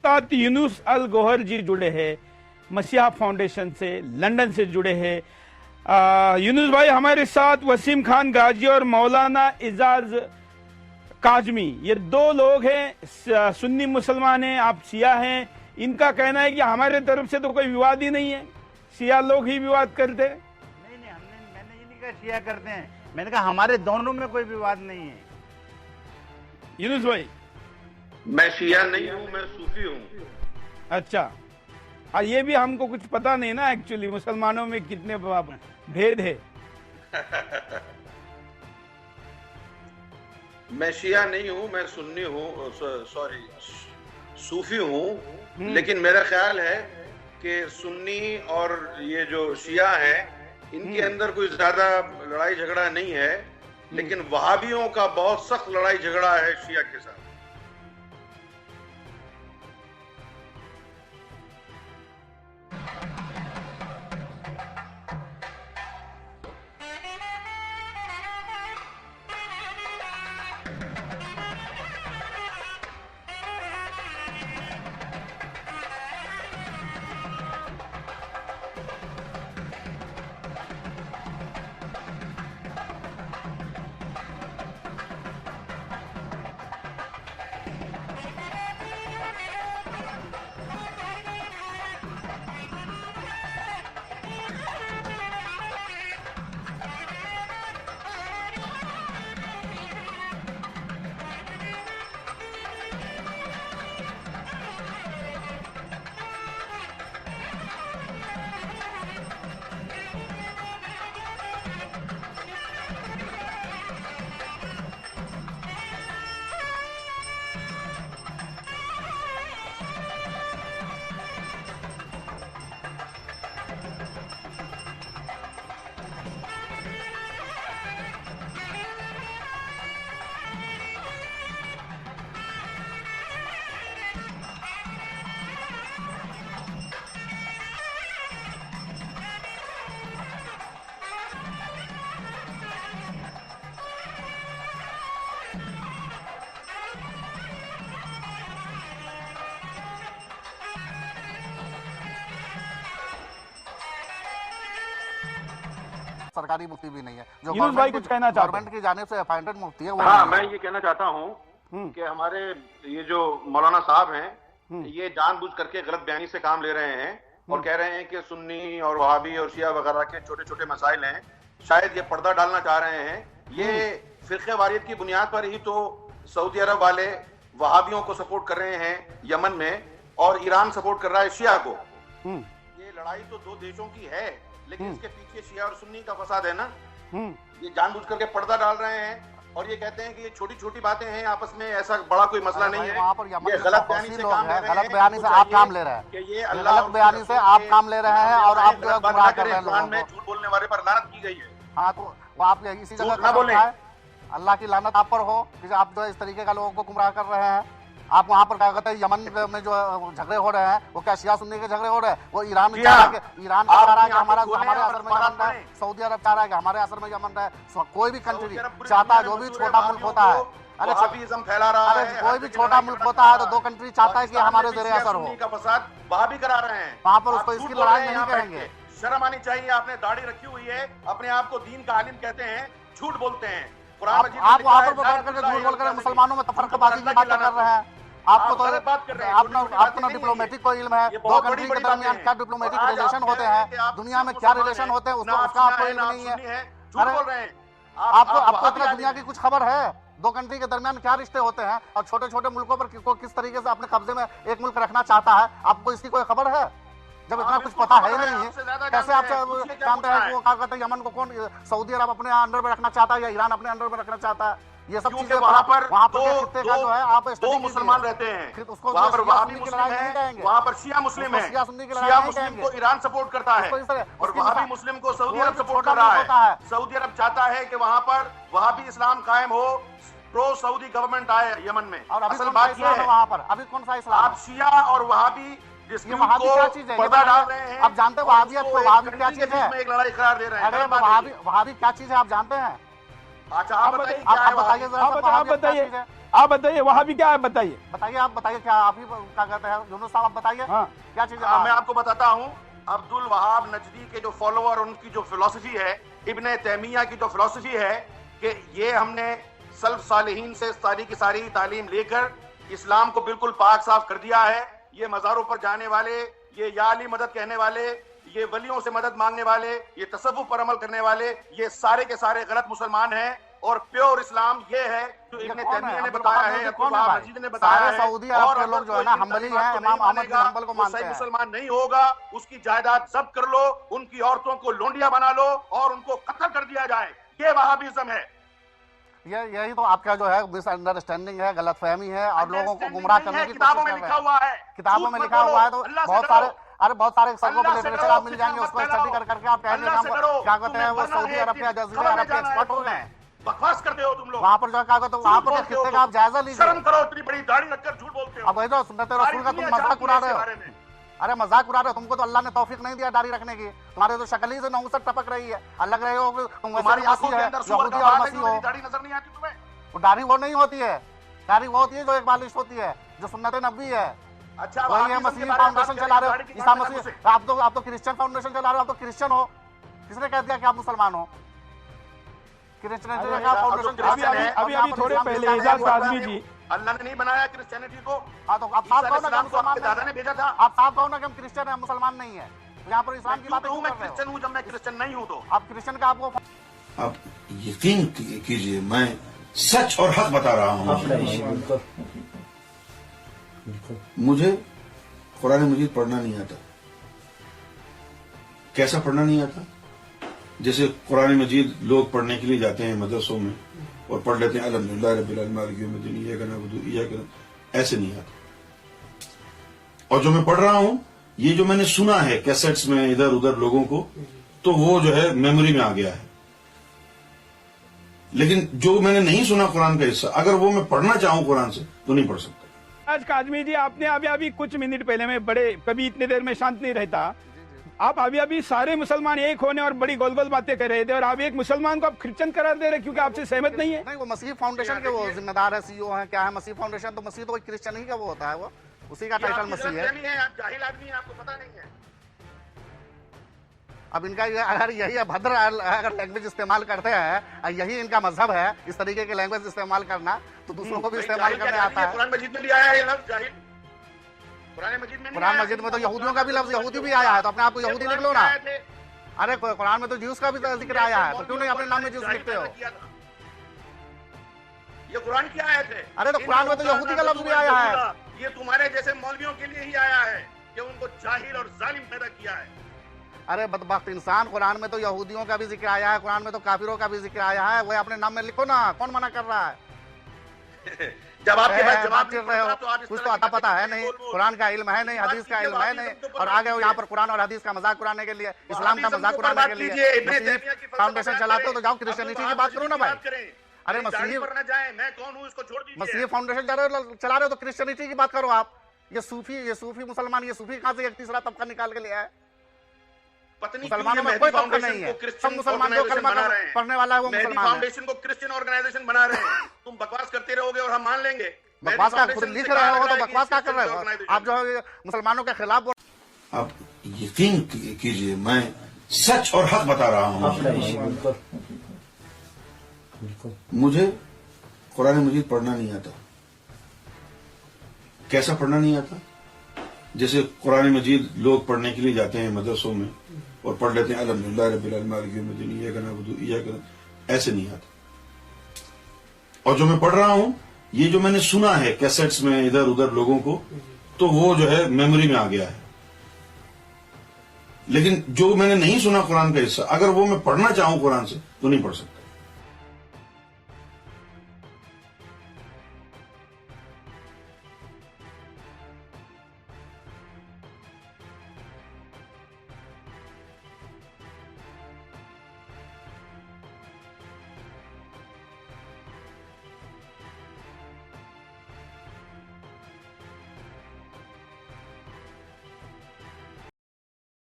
साथ यूनुस अल गोहर जी जुड़े हैं मसीहा फाउंडेशन से, लंदन से जुड़े हैं। यूनुस भाई हमारे साथ वसीम खान गाजी और मौलाना इजाज काजमी, ये दो लोग हैं, सुन्नी मुसलमान हैं, आप शिया हैं। इनका कहना है कि हमारे तरफ से तो कोई विवाद ही नहीं है, शिया लोग ही विवाद करते हैं। नहीं, मैंने ये नहीं कहा शिया करते हैं, मैंने कहा हमारे दोनों में कोई विवाद नहीं है। यूनुस भाई, मैं शिया नहीं हूँ, मैं सूफी हूँ। अच्छा, और ये भी हमको कुछ पता नहीं ना एक्चुअली मुसलमानों में कितने भेद है। मैं शिया नहीं हूँ, मैं सुन्नी हूँ, सॉरी सूफी हूँ। लेकिन मेरा ख्याल है कि सुन्नी और ये जो शिया है इनके अंदर कोई ज्यादा लड़ाई झगड़ा नहीं है, लेकिन वहाबियों का बहुत सख्त लड़ाई झगड़ा है शिया के साथ। सरकारी मुफ्ती भी नहीं है, जो यूनुस भाई कुछ कहना चाहते हैं? गवर्नमेंट की जानिब से अपॉइंटेड मुफ्ती है वो हाँ, नहीं मैं है। ये कहना चाहता हूँ कि हमारे ये जो मौलाना साहब हैं ये जानबूझ करके गलत बयानी से काम ले रहे हैं और कह रहे हैं कि सुन्नी और वहाबी और शिया वगैरह के छोटे छोटे मसाइल हैं, शायद ये पर्दा डालना चाह रहे हैं। ये फिरके वारियत की बुनियाद पर ही तो सऊदी अरब वाले वहाबियों को सपोर्ट कर रहे हैं यमन में, और ईरान सपोर्ट कर रहा है शिया को। ये लड़ाई तो दो देशों की है, लेकिन इसके पीछे शिया और सुन्नी का फसाद है ना। ये जानबूझ करके पर्दा डाल रहे हैं और ये कहते हैं कि ये छोटी छोटी बातें हैं, आपस में ऐसा बड़ा कोई मसला नहीं है। वहाँ पर ये गलत बयानी से काम ले रहे हैं, गलत बयानी से आप काम ले रहे हैं, कि ये गलत बयानी से आप काम ले रहे हैं और आप जो है गुमराह कर रहे हैं लोगों में को। झूठ बोलने वाले पर लानत की गई है। हाँ, तो वो आप इसी जगह झूठ ना बोलें। अल्लाह की लानत आप पर हो कि आप जो है इस तरीके का लोगों को गुमराह कर रहे हैं। आप वहाँ पर क्या कहते हैं, यमन में जो झगड़े हो रहे हैं वो क्या शिया सुन्नी के झगड़े हो रहे हैं? वो ईरान चाह रहा है कि हमारे असर में यमन रहे, सऊदी अरब चाह रहा है कि हमारे असर में यमन रहे। कोई भी कंट्री चाहता है, जो भी छोटा मुल्क होता है, अरे फैला रहा है, कोई भी छोटा मुल्क होता है तो दो कंट्री चाहता है कि हमारे ज़ेरे असर हो। का फसाद वहां भी करा रहे हैं, वहाँ पर उसको इसकी लड़ाई नहीं कहेंगे। शर्म आनी चाहिए, आपने दाढ़ी रखी हुई है, अपने आप को दीन का आलिम कहते हैं, झूठ बोलते हैं। आप वहाँ पर बैठ करके झूठ बोल कर मुसलमानों में तफरकाबाजी की बातें कर रहे हैं। आपको तो आपको डिप्लोमेटिक को इल्म है, दो कंट्री के दरमियान क्या डिप्लोमेटिक रिलेशन होते हैं, दुनिया में क्या रिलेशन होते हैं उसका आपको इल्म नहीं है। अरे आपको इतना दुनिया की कुछ खबर है? दो कंट्री के दरमियान क्या रिश्ते होते हैं और छोटे छोटे मुल्कों पर किस तरीके से अपने कब्जे में एक मुल्क रखना चाहता है, आपको इसकी कोई खबर है? जब इतना कुछ पता है ही नहीं है, कैसे आप जानते हैं कि वो क्या कहते हैं यमन को कौन सऊदी अरब अपने अंडर में रखना चाहता है या ईरान अपने अंडर में रखना चाहता है? ये सब चीजें वहाँ पर खित्ते का जो है आप दो मुसलमान रहते हैं, उसको वहाँ पर वहाबी की मुस्लिम लड़ाई नहीं है, कहेंगे, वहाँ पर शिया मुस्लिम है। शिया सुन्नी की लड़ाई शिया नहीं मुस्लिम कहेंगे। को ईरान सपोर्ट करता है उसको इस तरह- और उसकी वहाबी बात- मुस्लिम को सऊदी वो अरब भी सपोर्ट छोटा कर रहा मुल्क होता है। सऊदी अरब चाहता है कि वहाँ पर वहाबी इस्लाम कायम हो, प्रो सऊदी गवर्नमेंट आए यमन में। और अभी असल कौन सा बात इस्लाम यह है है, वहाँ पर? अभी कौन सा इस्लाम आप शिया और वहाबी ये वहाबी क्या चीज है? पर्दा डाल रहे हैं। आप जानते हैं वहाबियत को, वहाबी क्या चीज है? एक लड़ाई करार दे रहे हैं। अरे वहाबी क्या चीज है आप जानते हैं? अच्छा आप बताइए आप बताइए जरा, आप बताइए। वहाबियत क्या चीज है? आप बताइए वहां भी क्या है, बताइए। बताइए, आप बताइए, क्या आप ही क्या कहते हैं यूनुस साहब, आप बताइए। हाँ। क्या चीज हाँ, मैं आपको बताता हूँ। अब्दुल वहाब नजदी के जो फॉलोअर, उनकी जो फिलॉसफी है, इब्ने तैमिया की जो फिलॉसफी है कि ये हमने सल्फ सालिहीन से सारी की सारी तालीम लेकर इस्लाम को बिल्कुल पाक साफ कर दिया है। ये मज़ारों पर जाने वाले, ये या अली मदद कहने वाले, ये वलियों से मदद मांगने वाले, ये तसव्वुफ पर अमल करने वाले, ये सारे के सारे गलत मुसलमान हैं। और प्योर इस्लाम ये है जो इब्ने तैमिया ने बताया है, अब्दुल वहाब नजदी ने बताया है। सऊदी अरब के लोग जो है ना हम्बली हैं, इमाम अहमद बिन हम्बल को मानते सही हैं। मुसलमान नहीं होगा, उसकी जायदाद जब्त कर लो, उनकी औरतों को लोंडिया बना लो और उनको कत्ल कर दिया जाए। ये वहाबिज्म है। यही तो आपका जो है मिसअंडरस्टैंडिंग है, गलतफहमी है और लोगों को गुमराह करने की किताबों कोशिश में कर लिखा रहे हुआ है। हैं। किताबों में लिखा हुआ है तो बहुत सारे, अरे बहुत सारे लिटरेचर आप मिल जाएंगे, उसको स्टडी कर करके आप कहेंगे क्या कहते हैं वो सऊदी अरब के, जजीरा अरब के एक्सपर्ट हो गए। बकवास करते हो तुम लोग। वहाँ पर जो क्या कहते हो, वहाँ पर कितने का आप जायजा लीजिए। शर्म करो, इतनी बड़ी दाढ़ी रखकर झूठ बोलते हो। अब वही तो सुन्नत रसूल का तुम मजाक उड़ा रहे हो। अरे मजाक उड़ा रहे हो, तुमको तो अल्लाह ने तौफीक नहीं दिया दाढ़ी रखने की, तुम्हारे तो शक्ल ही से नहुसत टपक रही है, लग रहे हो तुम तुम्हारी आंखों के अंदर सुअर का बाल है, मसीह हो। दाढ़ी नजर नहीं आती तुम्हें? वो दाढ़ी वो नहीं होती है, दाढ़ी वो होती है जो एक बालिश होती है, जो सुन्नत नबी है। अच्छा, वही है मसीह फाउंडेशन चला रहे हो, ईसा मसीह। आप तो क्रिश्चियन फाउंडेशन चला रहे हो, आप तो क्रिश्चियन हो। किसने कह दिया कि आप मुसलमान हो? क्रिश्चियनिटी का फाउंडेशन अभी थोड़े पहले एजाज काज़मी जी, अल्लाह ने नहीं बनाया क्रिश्चियनिटी को। हाँ तो आप साफ कहो ना कि मुसलमान दादा ने भेजा था। आप साफ कहो ना कि हम क्रिश्चियन हैं, मुसलमान नहीं है। यहाँ पर इस्लाम की बातें क्यों मैं कर रहे हो? क्रिश्चियन हूँ जब मैं क्रिश्चियन नहीं हूँ तो। आप क्रिश्चियन का आपको आप यकीन कीजिए, मैं सच और हक बता रहा हूँ। मुझे कुरान मजीद पढ़ना नहीं आता। कैसा पढ़ना नहीं आता? जैसे कुरान मजीद लोग पढ़ने के लिए जाते हैं मदरसों में और पढ़ लेते हैं अल्हम्दुलिल्लाह रब्बिल आलमीन, इय्याका नअबुदु व इय्याका नस्तईन। ऐसे नहीं आता। और जो मैं पढ़ रहा हूं, ये जो मैंने सुना है कैसेट्स में इधर उधर लोगों को, तो वो जो है मेमोरी में आ गया है। लेकिन जो मैंने नहीं सुना कुरान का हिस्सा, अगर वो मैं पढ़ना चाहूं कुरान से तो नहीं पढ़ सकता। आज काज़मी जी, आपने अभी कुछ मिनट पहले में बड़े, कभी इतने देर में शांत नहीं रहता, आप अभी सारे मुसलमान एक होने और बड़ी गोल गोल बातें कर रहे थे और आप एक मुसलमान को आप क्रिश्चियन करार दे रहे क्योंकि आपसे सहमत नहीं है। नहीं, वो मसीह फाउंडेशन के वो जिम्मेदार है, सीईओ है, क्या है मसीह फाउंडेशन। तो मसीह तो कोई क्रिश्चियन ही का वो होता है, वो उसी का टाइटल मसीह है। आप जाहिल आदमी हैं, आपको पता नहीं है। अब इनका अगर यही अभद्र अगर लैंग्वेज इस्तेमाल करते हैं, यही इनका मजहब है इस तरीके की लैंग्वेज इस्तेमाल करना, तो दूसरों को भी इस्तेमाल करने आता है। कुरान मजीद में भी आया है लफ्ज़ जाहिल। कुरान मजीद में तो यहूदियों का भी लफ्ज यहूदी भी आया है, तो अपने आप को यहूदी लिख लो ना। अरे कुरान में तो ज्यूस का भी जिक्र आया है, तो क्यों नहीं अपने नाम में ज्यूस लिखते हो? ये कुरान की आयत है। अरे तो कुरान में तो यहूदी का लफ्ज भी आया है। ये तुम्हारे जैसे मौलवियों के लिए ही आया है कि उनको जाहिल और जालिम पैदा किया है। अरे बदबख्त इंसान, कुरान में तो यहूदियों का भी जिक्र आया है, कुरान में तो काफिरों का भी जिक्र आया है। वो अपने नाम में लिखो ना, कौन मना कर रहा है? जब आपके पास जवाब नहीं रहे हो, कुछ तो आता पता है नहीं, कुरान का इल्म है नहीं, हदीस का इल्म है नहीं, और आ गए हो यहाँ पर कुरान और हदीस का मजाक उड़ाने के लिए, इस्लाम का मजाक उड़ाने के लिए फाउंडेशन चलाते हो। तो जाओ क्रिश्चियनिटी की बात करो ना भाई। अरे मसीह मैं कौन हूँ इसको छोड़ दीजिए। मसीह फाउंडेशन चला रहे हो तो क्रिश्चियनिटी की बात करो आप। ये सूफी मुसलमान, ये सूफी कहाँ से एक तीसरा तबका निकाल के लिया है? मुसलमानों में कोई तबका नहीं है, सब मुसलमान जो कलमा पढ़ने वाला है वो मुसलमान है। फाउंडेशन को क्रिश्चियन ऑर्गेनाइजेशन बना रहे हैं। तुम बकवास करते रहोगे और हम मान लेंगे। बकवास का खुद लिख रहे हो तो बकवास क्या कर रहे हो आप? जो है मुसलमानों के खिलाफ। आप यकीन कीजिए, मैं सच और हक बता रहा हूँ। मुझे कुरान मजीद पढ़ना नहीं आता। कैसा पढ़ना नहीं आता? जैसे कुरान मजीद लोग पढ़ने के लिए जाते हैं मदरसों में और पढ़ लेते हैं अल्हम्दुलिल्लाह रब्बिल आलमीन, इय्याका नअबुदु व इय्याका नस्तईन। ऐसे नहीं आता। और जो मैं पढ़ रहा हूं, ये जो मैंने सुना है कैसेट्स में इधर उधर लोगों को, तो वो जो है मेमोरी में आ गया है। लेकिन जो मैंने नहीं सुना कुरान का हिस्सा, अगर वो मैं पढ़ना चाहूं कुरान से तो नहीं पढ़ सकता।